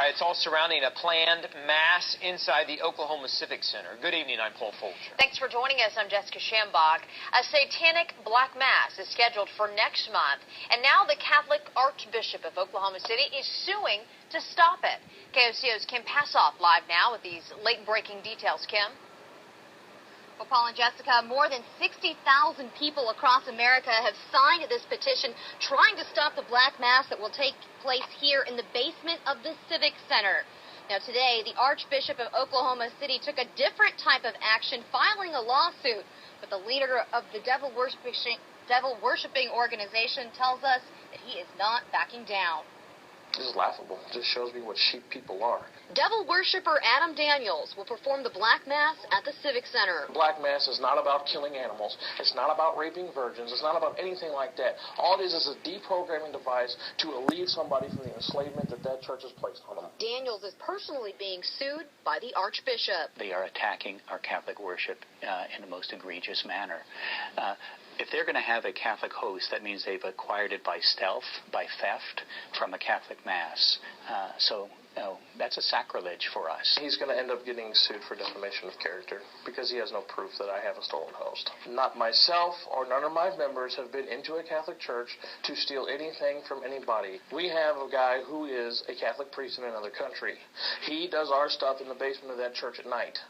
It's all surrounding a planned mass inside the Oklahoma Civic Center. Good evening, I'm Paul Folger. Thanks for joining us. I'm Jessica Shambach. A satanic black mass is scheduled for next month, and now the Catholic Archbishop of Oklahoma City is suing to stop it. KOCO's Kim Passoff live now with these late-breaking details. Kim? Well, Paul and Jessica, more than 60,000 people across America have signed this petition trying to stop the black mass that will take place here in the basement of the Civic Center. Now, today, the Archbishop of Oklahoma City took a different type of action, filing a lawsuit. But the leader of the devil-worshipping organization tells us that he is not backing down. This is laughable. It just shows me what sheep people are. Devil worshipper Adam Daniels will perform the Black Mass at the Civic Center. Black Mass is not about killing animals. It's not about raping virgins. It's not about anything like that. All it is a deprogramming device to relieve somebody from the enslavement that church has placed on them. Daniels is personally being sued by the Archbishop. They are attacking our Catholic worship in the most egregious manner. If they're going to have a Catholic host, that means they've acquired it by stealth, by theft, from a Catholic Mass. That's a sacrilege for us. He's going to end up getting sued for defamation of character because he has no proof that I have a stolen host. Not myself or none of my members have been into a Catholic church to steal anything from anybody. We have a guy who is a Catholic priest in another country. He does our stuff in the basement of that church at night.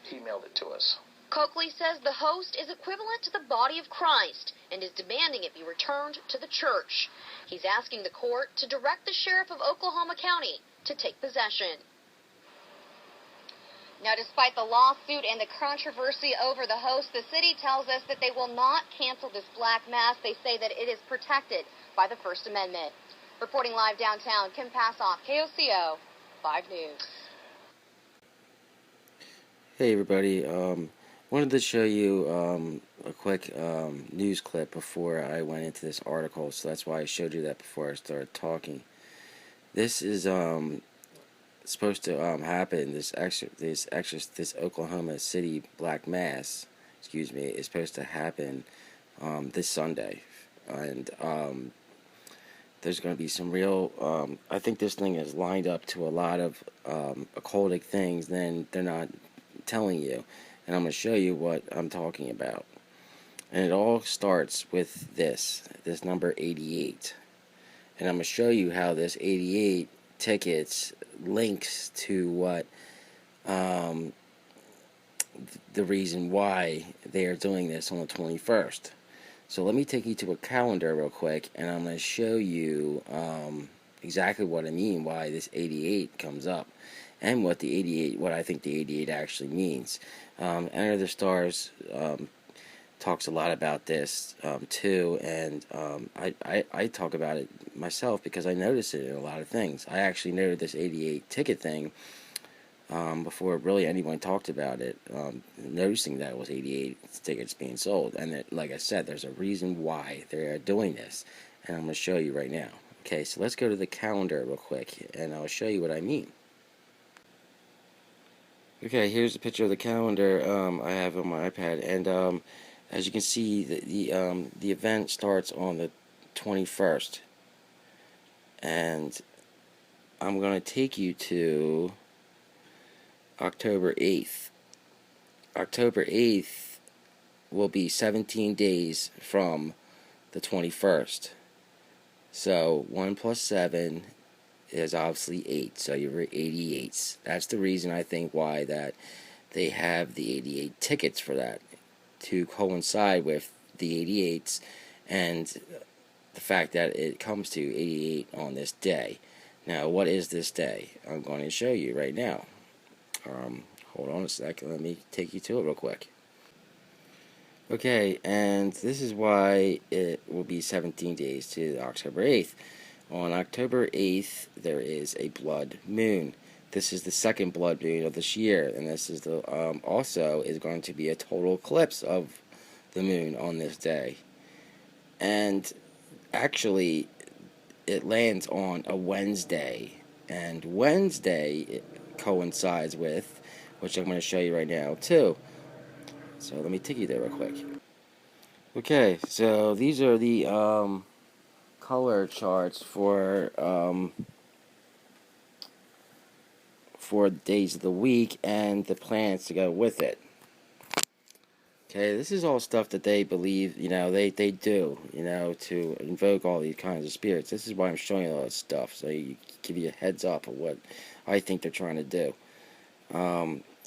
He mailed it to us. Coakley says the host is equivalent to the body of Christ and is demanding it be returned to the church. He's asking the court to direct the sheriff of Oklahoma County to take possession. Now, despite the lawsuit and the controversy over the host, the city tells us that they will not cancel this black mass. They say that it is protected by the First Amendment. Reporting live downtown, Kim Passoff, KOCO 5 News. Hey everybody, wanted to show you a quick news clip before I went into this article, so that's why I showed you that before I started talking. This is supposed to happen. This Oklahoma City Black Mass, is supposed to happen this Sunday, and there's going to be some real. I think this thing is lined up to a lot of occultic things. Then they're not telling you. And I'm going to show you what I'm talking about. And it all starts with this number 88. And I'm going to show you how this 88 tickets links to what the reason why they are doing this on the 21st. So let me take you to a calendar real quick, and I'm going to show you exactly what I mean, why this 88 comes up, and what I think the 88 actually means. Enter the Stars talks a lot about this too, and I talk about it myself because I notice it in a lot of things. I actually noted this 88 ticket thing before really anyone talked about it, noticing that it was 88 tickets being sold, and that, like I said, there's a reason why they are doing this, and I'm going to show you right now. Okay, so let's go to the calendar real quick, and I'll show you what I mean. Okay, here's a picture of the calendar I have on my iPad, and as you can see, the event starts on the 21st, and I'm going to take you to October 8th. October 8th will be 17 days from the 21st. So 1 plus 7 is obviously 8, so you're 88s. That's the reason I think why that they have the 88 tickets for that, to coincide with the 88s and the fact that it comes to 88 on this day. Now, what is this day? I'm going to show you right now. Hold on a second, let me take you to it real quick. Okay, and this is why it will be 17 days to October 8th. On October 8th, there is a blood moon. This is the second blood moon of this year, and this is the also is going to be a total eclipse of the moon on this day. And actually, it lands on a Wednesday, and Wednesday it coincides with, which I'm going to show you right now too. So let me take you there real quick. Okay, so these are the color charts for for the days of the week and the planets to go with it. Okay, this is all stuff that they believe, they do, to invoke all these kinds of spirits. This is why I'm showing you all this stuff, so you give you a heads up of what I think they're trying to do.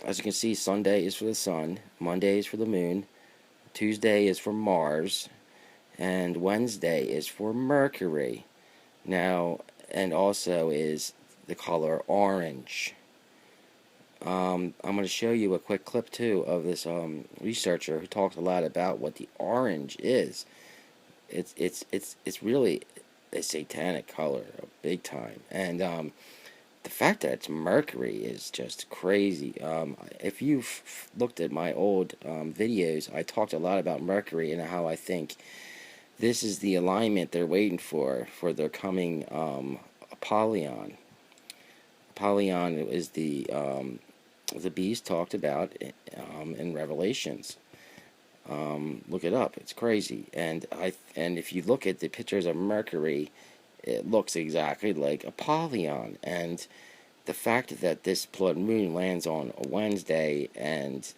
As you can see, Sunday is for the sun, Monday is for the moon, Tuesday is for Mars, and Wednesday is for Mercury. Now, and also is the color orange. I'm going to show you a quick clip too of this researcher who talks a lot about what the orange is. It's really a satanic color, big time, and the fact that it's Mercury is just crazy. If you've looked at my old videos, I talked a lot about Mercury and how I think this is the alignment they're waiting for their coming Apollyon. Apollyon is the beast talked about in Revelations. Look it up; it's crazy. And if you look at the pictures of Mercury, it looks exactly like Apollyon. And the fact that this blood moon lands on a Wednesday and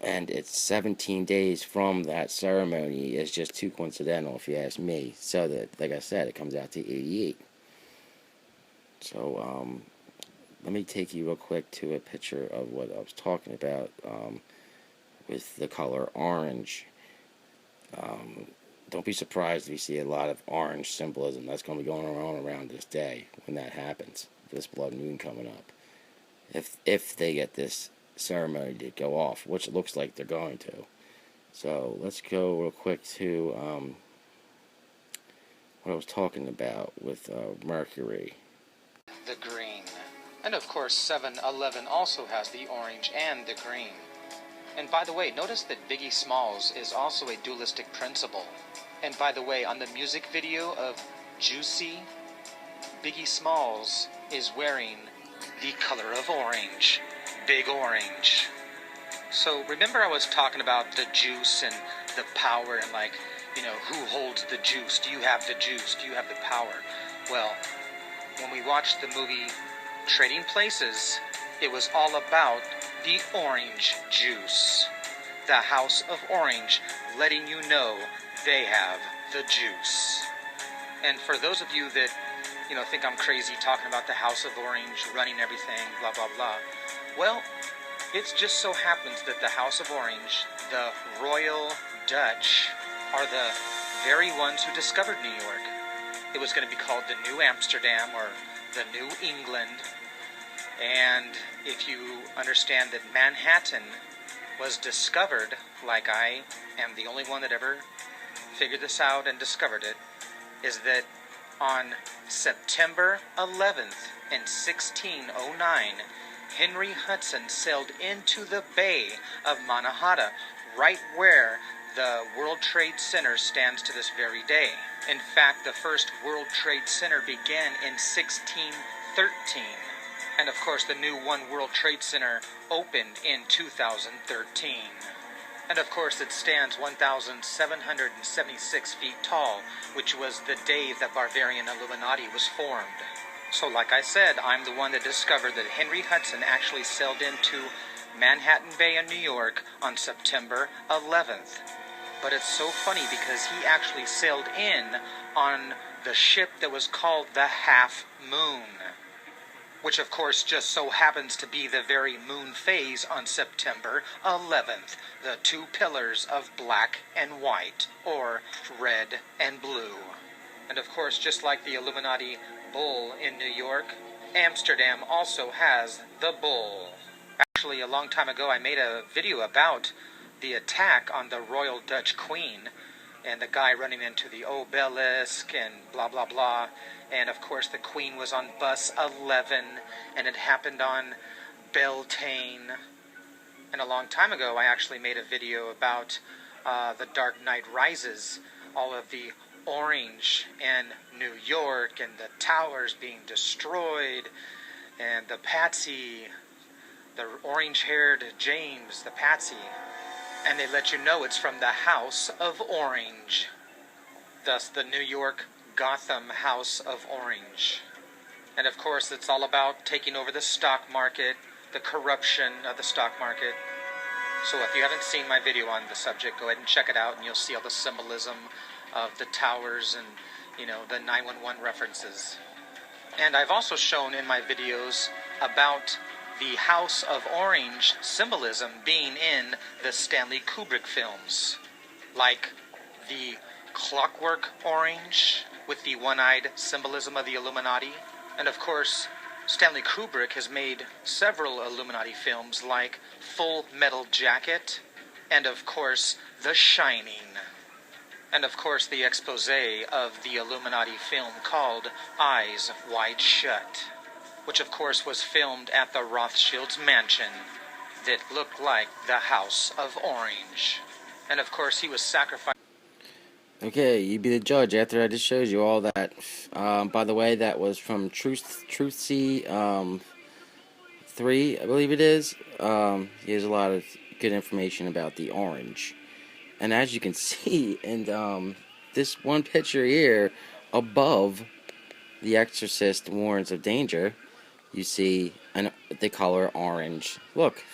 it's 17 days from that ceremony is just too coincidental, if you ask me. So that, like I said, it comes out to 88. So let me take you real quick to a picture of what I was talking about with the color orange. Don't be surprised if you see a lot of orange symbolism that's going to be going on around this day when that happens, this blood moon coming up. If they get this ceremony to go off, which it looks like they're going to. So let's go real quick to what I was talking about with Mercury. The green. And of course 7-Eleven also has the orange and the green. And by the way, notice that Biggie Smalls is also a dualistic principle. And by the way, on the music video of Juicy, Biggie Smalls is wearing the color of orange. Big orange. So remember I was talking about the juice and the power and who holds the juice? Do you have the juice? Do you have the power? Well, when we watched the movie Trading Places, it was all about the orange juice. The House of Orange letting you know they have the juice. And for those of you that, think I'm crazy talking about the House of Orange running everything, blah, blah, blah. Well, it just so happens that the House of Orange, the Royal Dutch, are the very ones who discovered New York. It was going to be called the New Amsterdam or the New England. And if you understand that Manhattan was discovered, like I am the only one that ever figured this out and discovered it, is that on September 11th in 1609, Henry Hudson sailed into the Bay of Manhattan, right where the World Trade Center stands to this very day. In fact, the first World Trade Center began in 1613. And of course, the new One World Trade Center opened in 2013. And of course, it stands 1,776 feet tall, which was the day the Bavarian Illuminati was formed. So like I said, I'm the one that discovered that Henry Hudson actually sailed into Manhattan Bay in New York on September 11th. But it's so funny because he actually sailed in on the ship that was called the Half Moon, which of course just so happens to be the very moon phase on September 11th, the two pillars of black and white, or red and blue. And of course, just like the Illuminati bull in New York, Amsterdam also has the bull. Actually, a long time ago, I made a video about the attack on the Royal Dutch Queen and the guy running into the obelisk and blah, blah, blah. And of course, the Queen was on bus 11, and it happened on Beltane. And a long time ago, I actually made a video about the Dark Knight Rises, all of the orange in New York, and the towers being destroyed, and the Patsy, the orange-haired James, the Patsy. And they let you know it's from the House of Orange. Thus, the New York Gotham House of Orange. And of course, it's all about taking over the stock market, the corruption of the stock market. So if you haven't seen my video on the subject, go ahead and check it out, and you'll see all the symbolism of the towers and, you know, the 911 references. And I've also shown in my videos about the House of Orange symbolism being in the Stanley Kubrick films, like the Clockwork Orange with the one-eyed symbolism of the Illuminati. And of course, Stanley Kubrick has made several Illuminati films like Full Metal Jacket and of course The Shining. And of course the expose of the Illuminati film called Eyes Wide Shut, which of course was filmed at the Rothschild's mansion that looked like the House of Orange. And of course he was sacrificed. Okay, you be the judge after I just showed you all that. By the way, that was from Truthsy 3, I believe it is. He has a lot of good information about the orange. And as you can see in this one picture here, above The Exorcist Warns of Danger, you see the color orange. Look,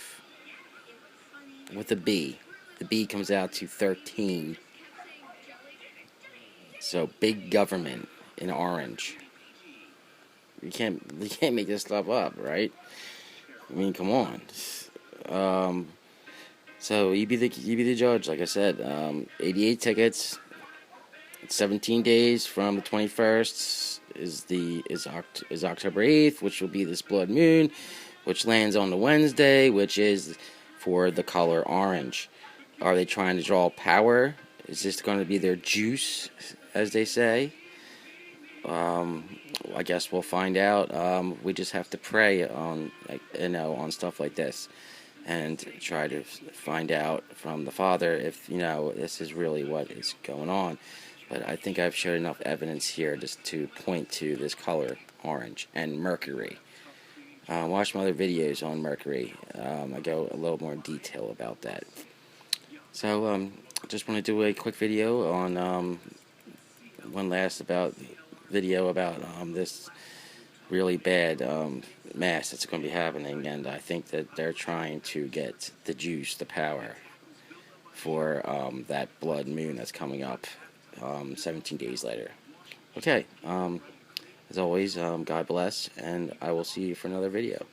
with a B. The B comes out to 13. So big government in orange. You can't make this stuff up, right? I mean, come on. So you be the judge, like I said. 88 tickets. 17 days from the 21st is October 8th, which will be this blood moon, which lands on the Wednesday, which is for the color orange. Are they trying to draw power? Is this going to be their juice, as they say? I guess we'll find out. We just have to pray on, on stuff like this, and try to find out from the Father if this is really what is going on. But I think I've showed enough evidence here just to point to this color orange and Mercury. Watch my other videos on Mercury. I go a little more detail about that. So just want to do a quick video on one last video about this really bad mass that's going to be happening, and I think that they're trying to get the juice, the power, for that blood moon that's coming up 17 days later. Okay, as always, God bless, and I will see you for another video.